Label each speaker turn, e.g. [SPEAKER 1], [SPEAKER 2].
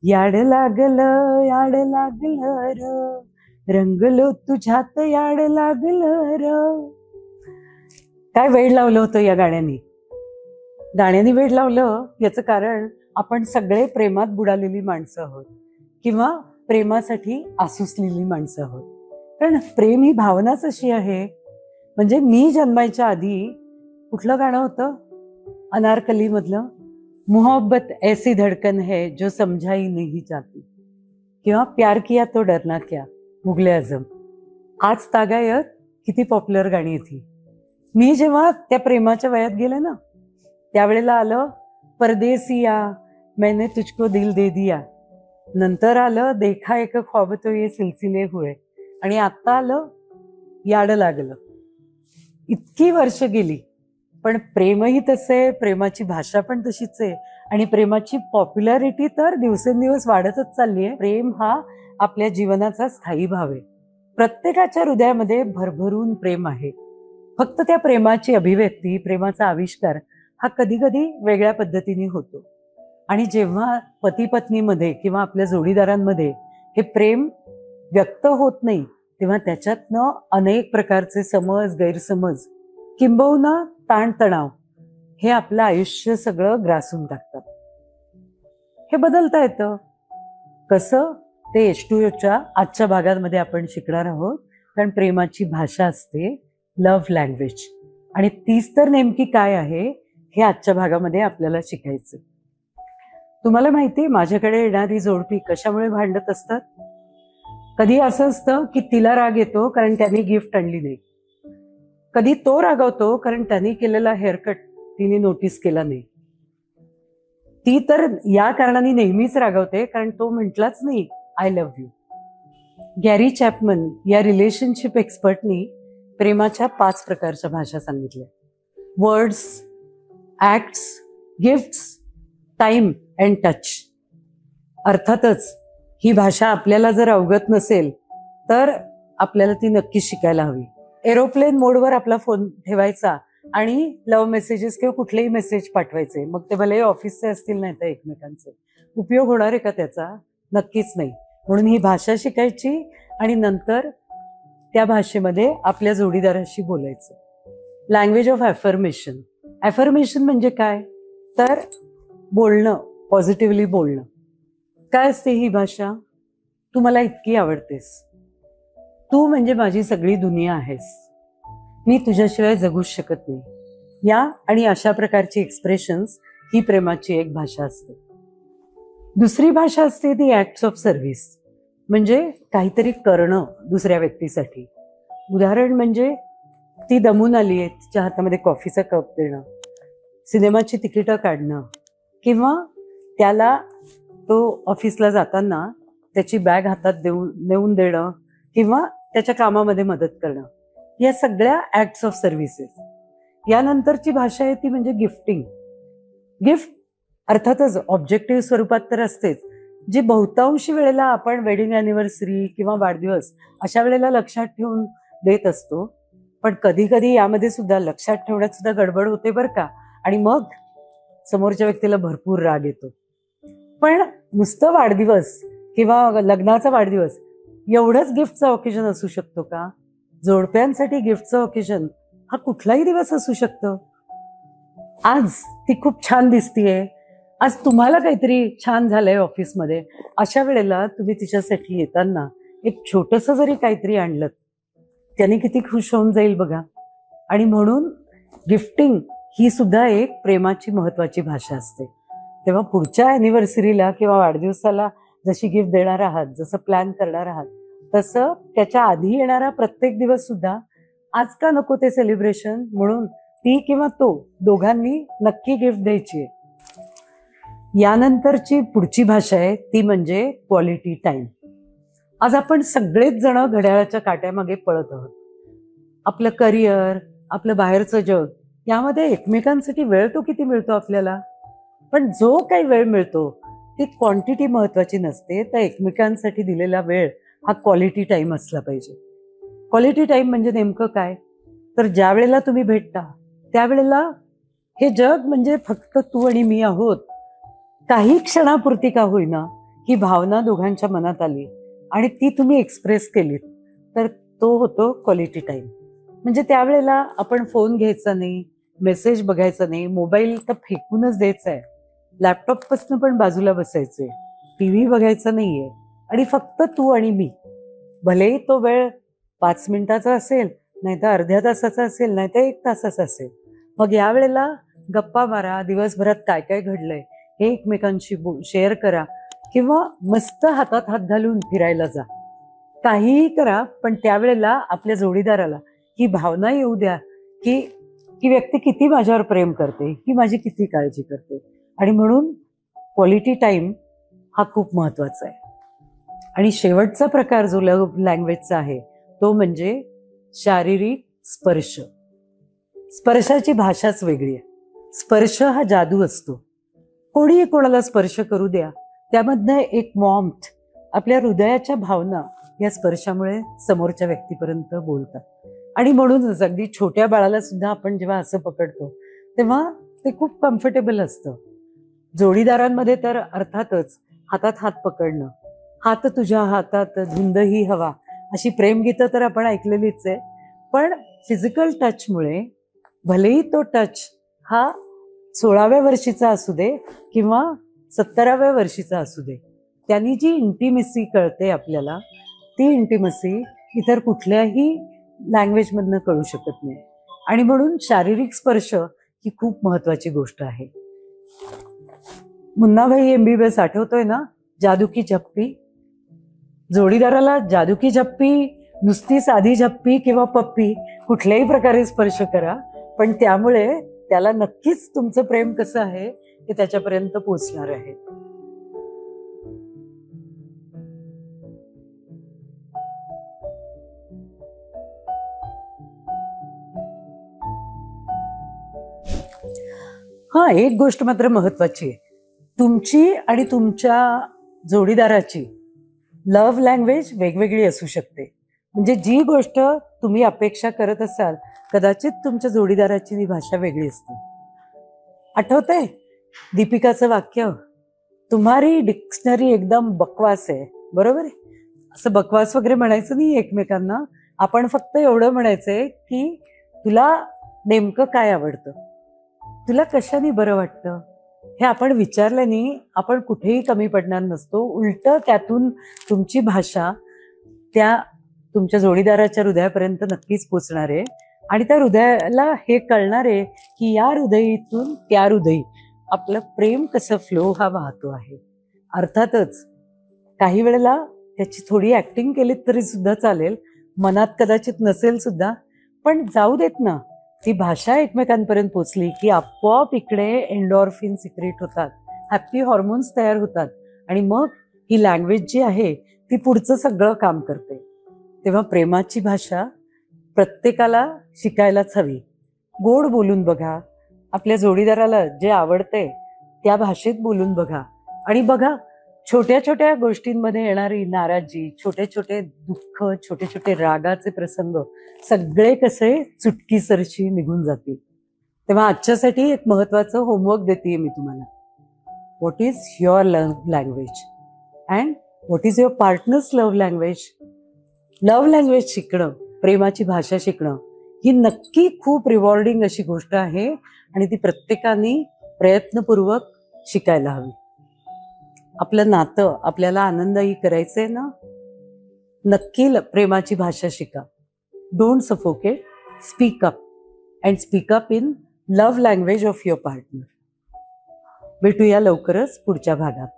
[SPEAKER 1] याड लागलं र, रंगलो तुझ्यात याड लागलं र. काय वेड लावलं होतं या गाण्याने. गाण्याने वेड लावलं याचं कारण आपण सगळे प्रेमात बुडालेली माणसं आहोत किंवा प्रेमासाठी आसुसलेली माणसं आहोत. कारण प्रेम ही भावनाच अशी आहे. म्हणजे मी जन्मायच्या आधी कुठलं गाणं होतं अनारकली मधलं, मोहब्बत ऐसी धडकन है जो समझाई नहीं जाती, किंवा प्यार किया तो डरना क्या, मुगले आझम. आज तागायत किती पॉप्युलर गाणी ती. मी जेव्हा त्या प्रेमाच्या वयात गेले ना, त्यावेळेला आलं परदेसिया मैंने तुझको दिल दे दिया, नंतर आलं देखा एक ख्वाब तो ये सिलसिले हुए, आणि आता आलं याड लागलं. इतकी वर्ष गेली, पण प्रेमही तसे, प्रेमाची भाषा पण तशीच आहे, आणि प्रेमाची पॉप्युलॅरिटी तर दिवसेंदिवस वाढतच चालली आहे. प्रेम हा आपल्या जीवनाचा स्थायी भाव आहे. प्रत्येकाच्या हृदयामध्ये भरभरून प्रेम आहे. फक्त त्या प्रेमाची अभिव्यक्ती, प्रेमाचा आविष्कार हा कधी कधी वेगळ्या पद्धतीने होतो. आणि जेव्हा पती पत्नीमध्ये किंवा आपल्या जोडीदारांमध्ये हे प्रेम व्यक्त होत नाही, तेव्हा त्याच्यातनं अनेक प्रकारचे समज, गैरसमज, किंबहुना ताणतणाव हे आपलं आयुष्य सगळं ग्रासून टाकतात. हे बदलता येतं कसं, ते H2Oच्या आजच्या भागामध्ये आपण शिकणार आहोत. कारण प्रेमाची भाषा असते लव्ह लँग्वेज, आणि तीच तर नेमकी काय आहे हे आजच्या भागामध्ये आपल्याला शिकायचं. तुम्हाला माहितीये माझ्याकडे येणारी जोडपी कशामुळे भांडत असतात? कधी असं असतं की तिला राग येतो कारण त्याने गिफ्ट आणली नाही, कधी तो रागवतो कारण त्याने केलेला हेअरकट तिने नोटीस केला नाही. ती तर या कारणाने नेहमीच रागवते कारण तो म्हटलाच नाही I love you. Gary Chapman या रिलेशनशिप एक्सपर्टनी प्रेमाच्या 5 प्रकारच्या भाषा सांगितल्या. Words, acts, gifts, time and touch. अर्थातच ही भाषा आपल्याला जर अवगत नसेल तर आपल्याला ती नक्कीच शिकायला हवी. एरोप्लेन मोडवर आपला फोन ठेवायचा आणि लव्ह मेसेजेस किंवा कुठलेही मेसेज पाठवायचे, मग ते भले ऑफिसचे असतील नाही तर एकमेकांचे. उपयोग होणार आहे का त्याचा? नक्कीच नाही. म्हणून ही भाषा शिकायची आणि नंतर त्या भाषेमध्ये आपल्या जोडीदाराशी बोलायचं. Language of affirmation. ॲफर्मेशन म्हणजे काय तर बोलणं, पॉझिटिव्हली बोलणं. काय असते ही भाषा? तू मला इतकी आवडतेस, तू म्हणजे माझी सगळी दुनिया आहेस, मी तुझ्याशिवाय जगूच शकत नाही. या आणि अशा प्रकारची एक्सप्रेशन्स ही प्रेमाची एक भाषा असते. दुसरी भाषा असते ती ऍक्ट्स ऑफ सर्व्हिस, म्हणजे काहीतरी करणं दुसऱ्या व्यक्तीसाठी. उदाहरण म्हणजे ती दमून आली आहे, तिच्या हातामध्ये कॉफीचा कप देणं, सिनेमाची तिकीटं काढणं, किंवा त्याला तो ऑफिसला जाताना त्याची बॅग हातात नेऊन देणं किंवा त्याच्या कामामध्ये मदत करणं. या सगळ्या ऍक्ट्स ऑफ सर्व्हिसेस. यानंतरची भाषा आहे ती म्हणजे गिफ्टिंग. गिफ्ट अर्थातच ऑब्जेक्टिव्ह स्वरूपात तर असतेच, जी बहुतांशी वेळेला आपण वेडिंग अॅनिव्हर्सरी किंवा वाढदिवस अशा वेळेला लक्षात ठेवून देत असतो. पण कधी कधी यामध्ये सुद्धा लक्षात ठेवण्यात सुद्धा गडबड होते बरं का, आणि मग समोरच्या व्यक्तीला भरपूर राग येतो. पण नुसतं वाढदिवस किंवा लग्नाचा वाढदिवस एवढंच गिफ्टचा ऑकेजन असू शकतो का? जोडप्यांसाठी गिफ्टचं ऑकेजन हा कुठलाही दिवस असू शकतो. आज ती खूप छान दिसतीये, आज तुम्हाला काहीतरी छान झालंय ऑफिसमध्ये, अशा वेळेला तुम्ही तिच्यासाठी येताना एक छोटंसं जरी काहीतरी आणलं त्याने किती खुश होऊन जाईल बघा. आणि म्हणून गिफ्टिंग ही सुद्धा एक प्रेमाची महत्वाची भाषा असते. तेव्हा पुढच्या अॅनिव्हर्सरीला किंवा वाढदिवसाला जशी गिफ्ट देणार आहात, जसं प्लॅन करणार आहात, तसं त्याच्या आधी येणारा प्रत्येक दिवस सुद्धा आज का नको ते सेलिब्रेशन म्हणून ती किंवा तो दोघांनी नक्की गिफ्ट द्यायची आहे. यानंतरची पुढची भाषा आहे ती म्हणजे क्वालिटी टाइम. आज आपण सगळेच जण घड्याळाच्या काट्यामागे पळत आहोत. आपलं करिअर, आपलं बाहेरचं जग, यामध्ये एकमेकांसाठी वेळ तो किती मिळतो आपल्याला, पण जो काही वेळ मिळतो ती क्वांटिटी महत्वाची नसते, तर एकमेकांसाठी दिलेला वेळ हा क्वालिटी टाइम असला पाहिजे. क्वालिटी टाइम म्हणजे नेमकं काय तर ज्या वेळेला तुम्ही भेटता त्यावेळेला हे जग म्हणजे फक्त तू आणि मी आहोत, काही क्षणापुरती का होईना ही भावना दोघांच्या मनात आली आणि ती तुम्ही एक्सप्रेस केलीत, तर तो होतो क्वालिटी टाइम. म्हणजे त्यावेळेला आपण फोन घ्यायचा नाही, मेसेज बघायचा नाही, मोबाईल तर फेकूनच द्यायचा आहे, लॅपटॉपपासून पण बाजूला बसायचे, टीव्ही बघायचा नाहीये आणि फक्त तू आणि मी. भलेही तो वेळ 5 मिनिटाचा असेल, नाहीतर अर्ध्या तासाचा असेल, नाहीतर 1 तासाचा असेल. मग यावेळेला गप्पा मारा, दिवसभरात काय काय घडलंय हे एकमेकांशी शेअर करा, किंवा मस्त हातात हात घालून फिरायला जा. काहीही करा, पण त्यावेळेला आपल्या जोडीदाराला ही भावना येऊ द्या की ही व्यक्ती किती माझ्यावर प्रेम करते, ही माझी किती काळजी करते. आणि म्हणून क्वालिटी टाइम हा खूप महत्वाचा आहे. आणि शेवटचा प्रकार जो लव्ह लँग्वेजचा आहे तो म्हणजे शारीरिक स्पर्श. स्पर्शाची भाषाच वेगळी आहे. स्पर्श हा जादू असतो. कोणीही कोणाला स्पर्श करू द्या, त्यामधनं एक वॉर्मथ, आपल्या हृदयाच्या भावना या स्पर्शामुळे समोरच्या व्यक्तीपर्यंत बोलतात. आणि म्हणूनच अगदी छोट्या बाळाला सुद्धा आपण जेव्हा असं पकडतो तेव्हा ते खूप कम्फर्टेबल असतं. जोडीदारांमध्ये तर अर्थातच हातात हात पकडणं, हात तुझ्या हातात धुंद ही हवा, अशी प्रेमगीतं तर आपण ऐकलेलीच आहे. पण फिजिकल टचमुळे, भलेही तो टच हा 16व्या वर्षीचा असू दे किंवा 17व्या वर्षीचा असू दे, त्यांनी जी इंटिमेसी कळते आपल्याला, ती इंटिमेसी इतर कुठल्याही लँग्वेजमधनं कळू शकत नाही. आणि म्हणून शारीरिक स्पर्श ही खूप महत्वाची गोष्ट आहे. मुन्नाभाई MBBS आठवतोय ना, जादू की झप्पी. जोडीदाराला जादू की झप्पी, नुसती साधी झप्पी किंवा पप्पी, कुठल्याही प्रकारे स्पर्श करा, पण त्यामुळे त्याला नक्कीच तुमचं प्रेम कसं आहे हे त्याच्यापर्यंत पोहोचणार आहे. हा, एक गोष्ट मात्र महत्वाची आहे. तुमची आणि तुमच्या जोडीदाराची लव्ह लँग्वेज वेगवेगळी असू शकते. म्हणजे जी गोष्ट तुम्ही अपेक्षा करत असाल, कदाचित तुमच्या जोडीदाराची ती भाषा वेगळी असते. आठवतंय दीपिकाचं वाक्य, तुम्हारी डिक्शनरी एकदम बकवास आहे, बरोबर आहे? असं बकवास वगैरे म्हणायचं नाही एकमेकांना. आपण फक्त एवढं म्हणायचंय की तुला नेमकं काय आवडतं, तुला कशाने बरं वाटतं, हे आपण विचारल्याने आपण कुठेही कमी पडणार नसतो. उलट त्यातून तुमची भाषा त्या तुमच्या जोडीदाराच्या हृदयापर्यंत नक्कीच पोचणार आहे. आणि त्या हृदयाला हे कळणार आहे की या हृदयीतून त्या हृदयी आपलं प्रेम कसं फ्लो हा वाहतो आहे. अर्थातच काही वेळेला त्याची थोडी ऍक्टिंग केली तरी सुद्धा चालेल, मनात कदाचित नसेल सुद्धा, पण जाऊ देत ना. ती भाषा एकमेकांपर्यंत पोचली की आपोआप इकडे एंडॉर्फिन सिक्रेट होतात, हॅप्पी हॉर्मोन्स तयार होतात, आणि मग ही लँग्वेज जी आहे ती पुढचं सगळं काम करते. तेव्हा प्रेमाची भाषा प्रत्येकाला शिकायलाच हवी. गोड बोलून बघा, आपल्या जोडीदाराला जे आवडते त्या भाषेत बोलून बघा, आणि बघा छोट्या छोट्या गोष्टींमध्ये येणारी नाराजी, छोटे छोटे दुःख, छोटे छोटे रागाचे प्रसंग सगळे कसे चुटकीसरशी निघून जातील. तेव्हा आजच्यासाठी एक महत्वाचं होमवर्क देते मी तुम्हाला. What is your love language and what is your partners love language. Love language शिकणं, प्रेमाची भाषा शिकणं ही नक्की खूप रिवॉर्डिंग अशी गोष्ट आहे, आणि ती प्रत्येकाने प्रयत्नपूर्वक शिकायला हवी. आपलं नातं आपल्याला आनंदही करायचंय ना, नक्की प्रेमाची भाषा शिका. Don't suffocate, speak up and speak up in love language of your partner. भेटूया लवकरच पुढच्या भागात.